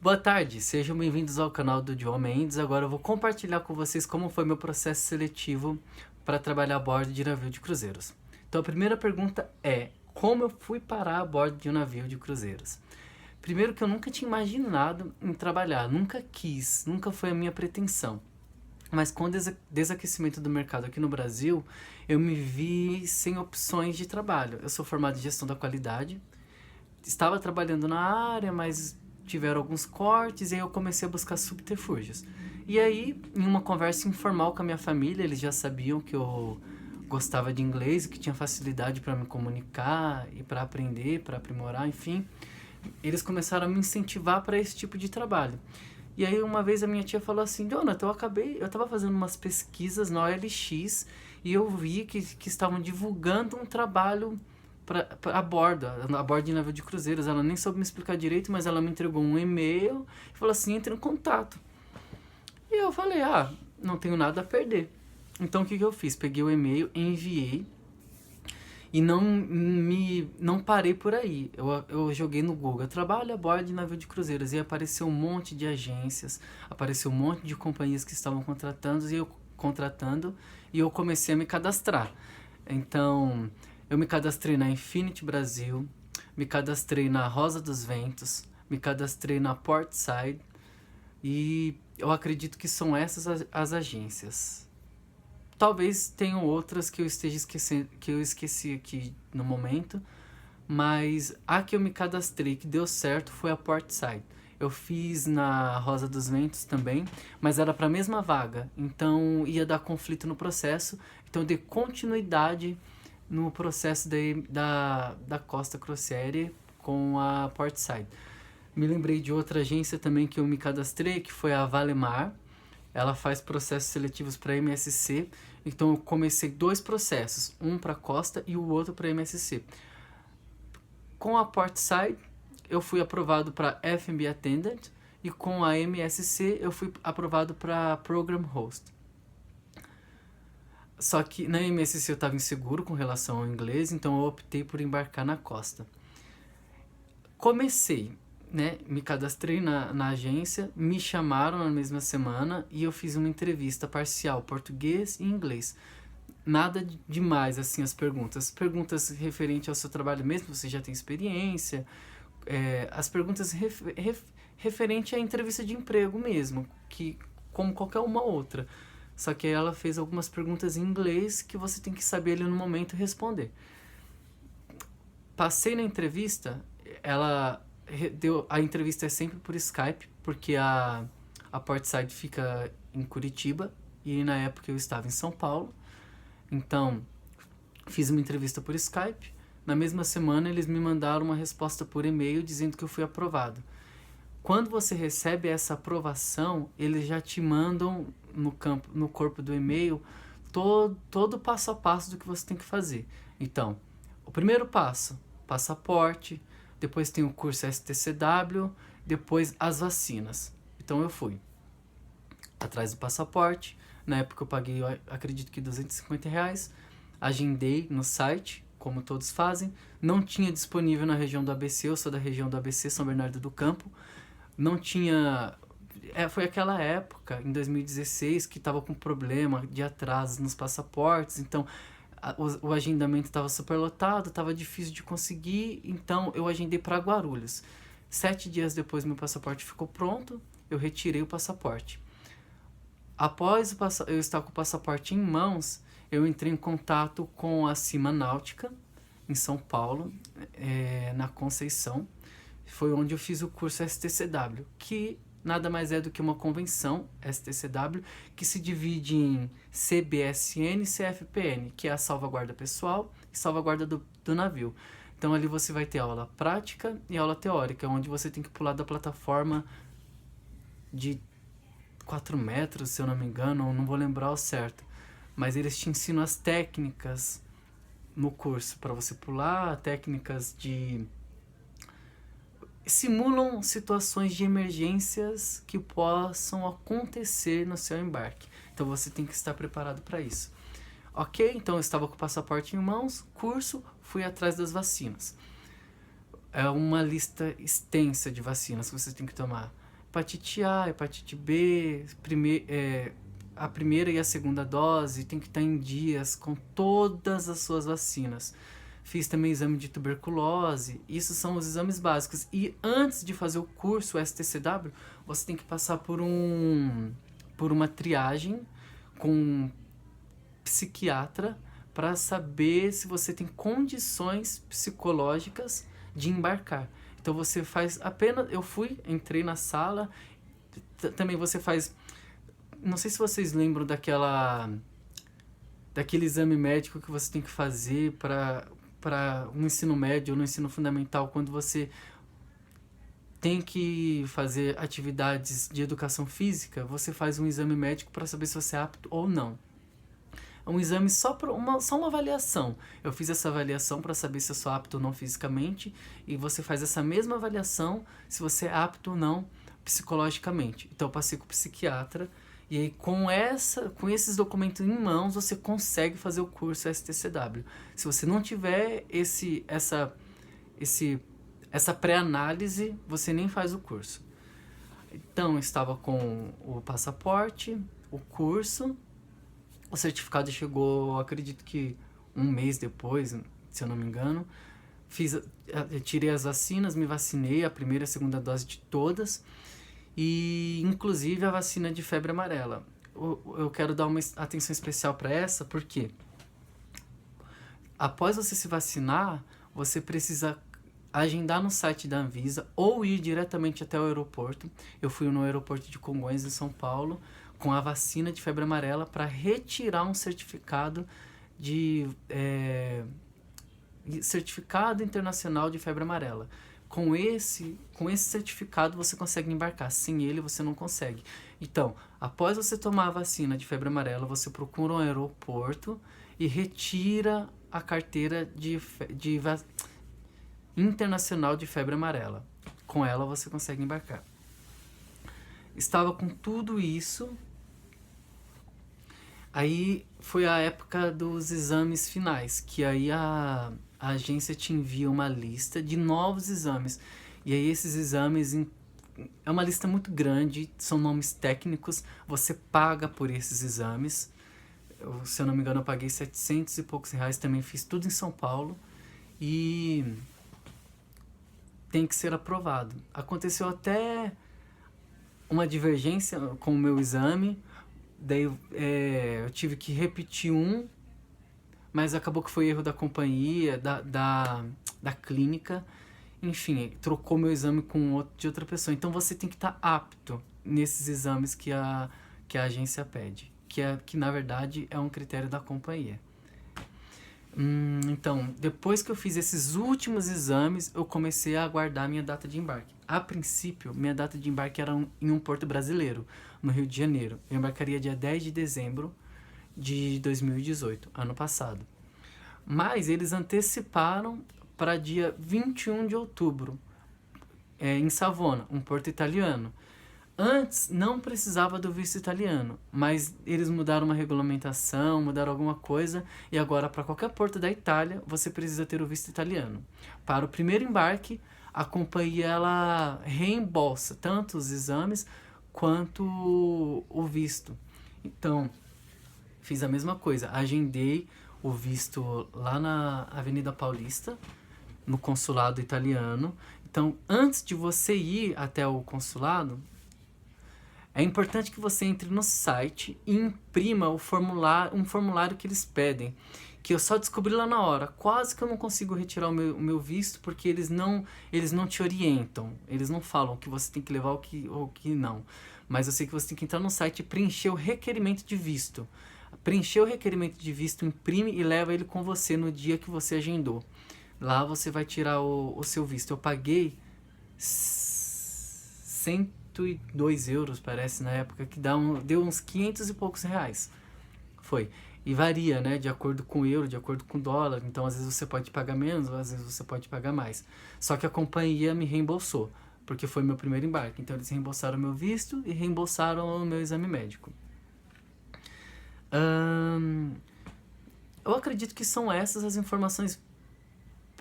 Boa tarde, sejam bem-vindos ao canal do John Mendes. Agora eu vou compartilhar com vocês como foi meu processo seletivo para trabalhar a bordo de navio de cruzeiros. Então a primeira pergunta é, como eu fui parar a bordo de um navio de cruzeiros? Primeiro que eu nunca tinha imaginado em trabalhar, nunca quis, nunca foi a minha pretensão. Mas com o desaquecimento do mercado aqui no Brasil, eu me vi sem opções de trabalho. Eu sou formado em gestão da qualidade, estava trabalhando na área, mas tiveram alguns cortes e aí eu comecei a buscar subterfúgios. E aí, em uma conversa informal com a minha família, eles já sabiam que eu gostava de inglês e que tinha facilidade para me comunicar e para aprender, para aprimorar, enfim. Eles começaram a me incentivar para esse tipo de trabalho. E aí uma vez a minha tia falou assim, Jonathan, eu estava fazendo umas pesquisas na OLX e eu vi que estavam divulgando um trabalho a bordo de navio de cruzeiros. Ela nem soube me explicar direito, mas ela me entregou um e-mail e falou assim, entre em contato. E eu falei, não tenho nada a perder. Então o que eu fiz? Peguei o e-mail, enviei e não parei por aí. Eu joguei no Google, trabalho a bordo de navio de cruzeiros, e apareceu um monte de agências, apareceu um monte de companhias que estavam contratando e eu comecei a me cadastrar. Então, eu me cadastrei na Infinity Brasil, me cadastrei na Rosa dos Ventos, me cadastrei na Portside e eu acredito que são essas as agências. Talvez tenham outras que eu esteja esquecendo, que eu esqueci aqui no momento, mas a que eu me cadastrei que deu certo foi a Portside. Eu fiz na Rosa dos Ventos também, mas era para a mesma vaga, então ia dar conflito no processo, então eu dei continuidade no processo da Costa Crociere com a Portside. Me lembrei de outra agência também que eu me cadastrei, que foi a Valemar. Ela faz processos seletivos para MSC, então eu comecei 2 processos, um para Costa e o outro para MSC. Com a Portside, eu fui aprovado para F&B Attendant e com a MSC eu fui aprovado para Program Host. Só que na MSC eu estava inseguro com relação ao inglês, então eu optei por embarcar na Costa. Comecei, né, me cadastrei na agência, me chamaram na mesma semana e eu fiz uma entrevista parcial, português e inglês. Nada demais, assim, as perguntas. Perguntas referentes ao seu trabalho mesmo, você já tem experiência. As perguntas referente à entrevista de emprego mesmo, que como qualquer uma outra. Só que ela fez algumas perguntas em inglês que você tem que saber ali no momento responder. Passei na entrevista, a entrevista é sempre por Skype, porque a Portside fica em Curitiba e na época eu estava em São Paulo. Então, fiz uma entrevista por Skype. Na mesma semana, eles me mandaram uma resposta por e-mail dizendo que eu fui aprovado. Quando você recebe essa aprovação, eles já te mandam no corpo do e-mail todo o passo a passo do que você tem que fazer. Então, o primeiro passo, passaporte, depois tem o curso STCW, depois as vacinas. Então eu fui atrás do passaporte. Na época eu paguei, eu acredito que R$250. Agendei no site, como todos fazem. Não tinha disponível na região do ABC, eu sou da região do ABC, São Bernardo do Campo. Não tinha... foi aquela época, em 2016, que estava com problema de atrasos nos passaportes, então o agendamento estava super lotado, estava difícil de conseguir, então eu agendei para Guarulhos. 7 dias depois meu passaporte ficou pronto, eu retirei o passaporte. Após eu estar com o passaporte em mãos, eu entrei em contato com a Cima Náutica, em São Paulo, na Conceição. Foi onde eu fiz o curso STCW, que nada mais é do que uma convenção STCW, que se divide em CBSN e CFPN, que é a salvaguarda pessoal e salvaguarda do navio. Então ali você vai ter aula prática e aula teórica, onde você tem que pular da plataforma de 4 metros, se eu não me engano, não vou lembrar ao certo. Mas eles te ensinam as técnicas no curso para você pular, técnicas de... simulam situações de emergências que possam acontecer no seu embarque. Então você tem que estar preparado para isso. Ok, então eu estava com o passaporte em mãos, curso, fui atrás das vacinas. É uma lista extensa de vacinas que você tem que tomar. hepatite A, hepatite B, a primeira e a segunda dose, tem que estar em dias com todas as suas vacinas. Fiz também exame de tuberculose, isso são os exames básicos. E antes de fazer o curso STCW, você tem que passar por uma triagem com um psiquiatra para saber se você tem condições psicológicas de embarcar. Então você faz apenas... entrei na sala, também você faz... Não sei se vocês lembram daquele exame médico que você tem que fazer para no ensino médio ou no ensino fundamental, quando você tem que fazer atividades de educação física, você faz um exame médico para saber se você é apto ou não. É um exame só uma avaliação. Eu fiz essa avaliação para saber se eu sou apto ou não fisicamente, e você faz essa mesma avaliação se você é apto ou não psicologicamente. Então eu passei com o psiquiatra, e aí com esses documentos em mãos você consegue fazer o curso STCW. Se você não tiver essa pré-análise, você nem faz o curso. Então eu estava com o passaporte, o curso, o certificado chegou, acredito que um mês depois, se eu não me engano. Tirei as vacinas, me vacinei, a primeira e a segunda dose de todas, e inclusive a vacina de febre amarela. Eu quero dar uma atenção especial para essa, porque após você se vacinar, você precisa agendar no site da Anvisa ou ir diretamente até o aeroporto. Eu fui no aeroporto de Congonhas, em São Paulo, com a vacina de febre amarela para retirar um certificado certificado internacional de febre amarela. Com esse certificado você consegue embarcar. Sem ele você não consegue. Então, após você tomar a vacina de febre amarela, você procura um aeroporto e retira a carteira internacional de febre amarela. Com ela você consegue embarcar. Estava com tudo isso. Aí foi a época dos exames finais, que aí a agência te envia uma lista de novos exames. E aí esses exames é uma lista muito grande, são nomes técnicos, você paga por esses exames. Se eu não me engano, eu paguei 700 e poucos reais, também fiz tudo em São Paulo. E tem que ser aprovado. Aconteceu até uma divergência com o meu exame, daí eu tive que repetir mas acabou que foi erro da companhia, da clínica, enfim, trocou meu exame com de outra pessoa. Então você tem que estar apto nesses exames que a agência pede, que na verdade é um critério da companhia. Então, depois que eu fiz esses últimos exames, eu comecei a aguardar minha data de embarque. A princípio, minha data de embarque era em um porto brasileiro, no Rio de Janeiro. Eu embarcaria dia 10 de dezembro de 2018, ano passado. Mas eles anteciparam para dia 21 de outubro, em Savona, um porto italiano. Antes não precisava do visto italiano, mas eles mudaram uma regulamentação, mudaram alguma coisa, e agora para qualquer porto da Itália você precisa ter o visto italiano. Para o primeiro embarque, a companhia ela reembolsa tanto os exames quanto o visto. Então, fiz a mesma coisa, agendei o visto lá na Avenida Paulista, no consulado italiano. Então, antes de você ir até o consulado, é importante que você entre no site e imprima um formulário que eles pedem, que eu só descobri lá na hora. Quase que eu não consigo retirar o meu visto, porque eles não te orientam. Eles não falam que você tem que levar ou que não. Mas eu sei que você tem que entrar no site e preencher o requerimento de visto. Preencher o requerimento de visto, imprime e leva ele com você no dia que você agendou. Lá você vai tirar o seu visto. Eu paguei 102 euros, parece, na época, que deu uns 500 e poucos reais. Foi. E varia, né, de acordo com o euro, de acordo com o dólar. Então, às vezes você pode pagar menos, às vezes você pode pagar mais. Só que a companhia me reembolsou, porque foi meu primeiro embarque. Então, eles reembolsaram meu visto e reembolsaram o meu exame médico. Eu acredito que são essas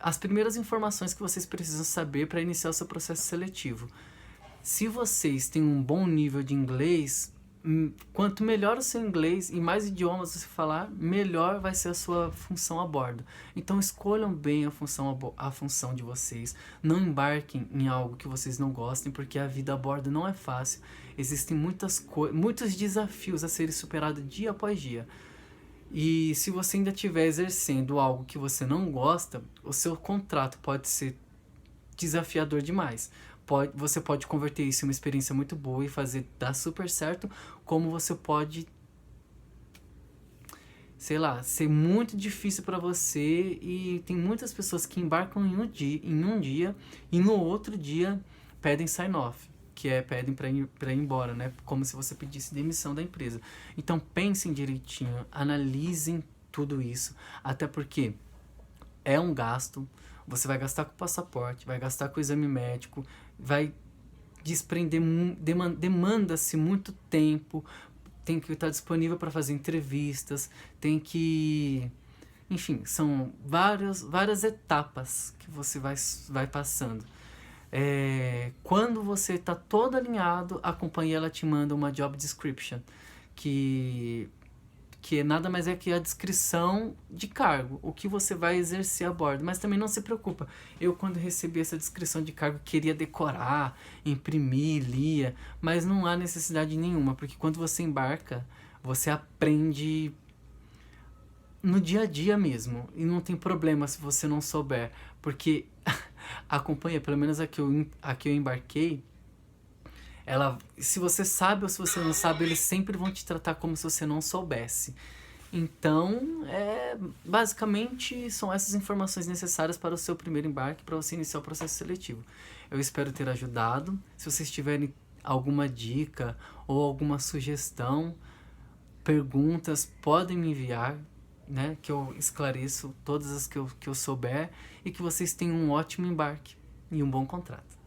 as primeiras informações que vocês precisam saber para iniciar o seu processo seletivo. Se vocês têm um bom nível de inglês, quanto melhor o seu inglês e mais idiomas você falar, melhor vai ser a sua função a bordo. Então escolham bem a função de vocês. Não embarquem em algo que vocês não gostem, porque a vida a bordo não é fácil. Existem muitos desafios a serem superados dia após dia. E se você ainda estiver exercendo algo que você não gosta, o seu contrato pode ser desafiador demais. Você pode converter isso em uma experiência muito boa e fazer dar super certo, como você pode, sei lá, ser muito difícil para você. E tem muitas pessoas que embarcam em um dia e no outro dia pedem sign-off, que é pedem para ir embora, né? Como se você pedisse demissão da empresa. Então pensem direitinho, analisem tudo isso, até porque é um gasto. Você vai gastar com o passaporte, vai gastar com o exame médico, vai desprender, demanda-se muito tempo, tem que estar disponível para fazer entrevistas, tem que... Enfim, são várias etapas que você vai passando. Quando você está todo alinhado, a companhia ela te manda uma job description, que nada mais é que a descrição de cargo, o que você vai exercer a bordo. Mas também não se preocupa. Eu, quando recebi essa descrição de cargo, queria decorar, imprimir, lia, mas não há necessidade nenhuma, porque quando você embarca, você aprende no dia a dia mesmo, e não tem problema se você não souber, porque a companhia, pelo menos a que eu embarquei, se você sabe ou se você não sabe, eles sempre vão te tratar como se você não soubesse. Então, basicamente, são essas informações necessárias para o seu primeiro embarque, para você iniciar o processo seletivo. Eu espero ter ajudado. Se vocês tiverem alguma dica ou alguma sugestão, perguntas, podem me enviar, né, que eu esclareço todas as que eu souber, e que vocês tenham um ótimo embarque e um bom contrato.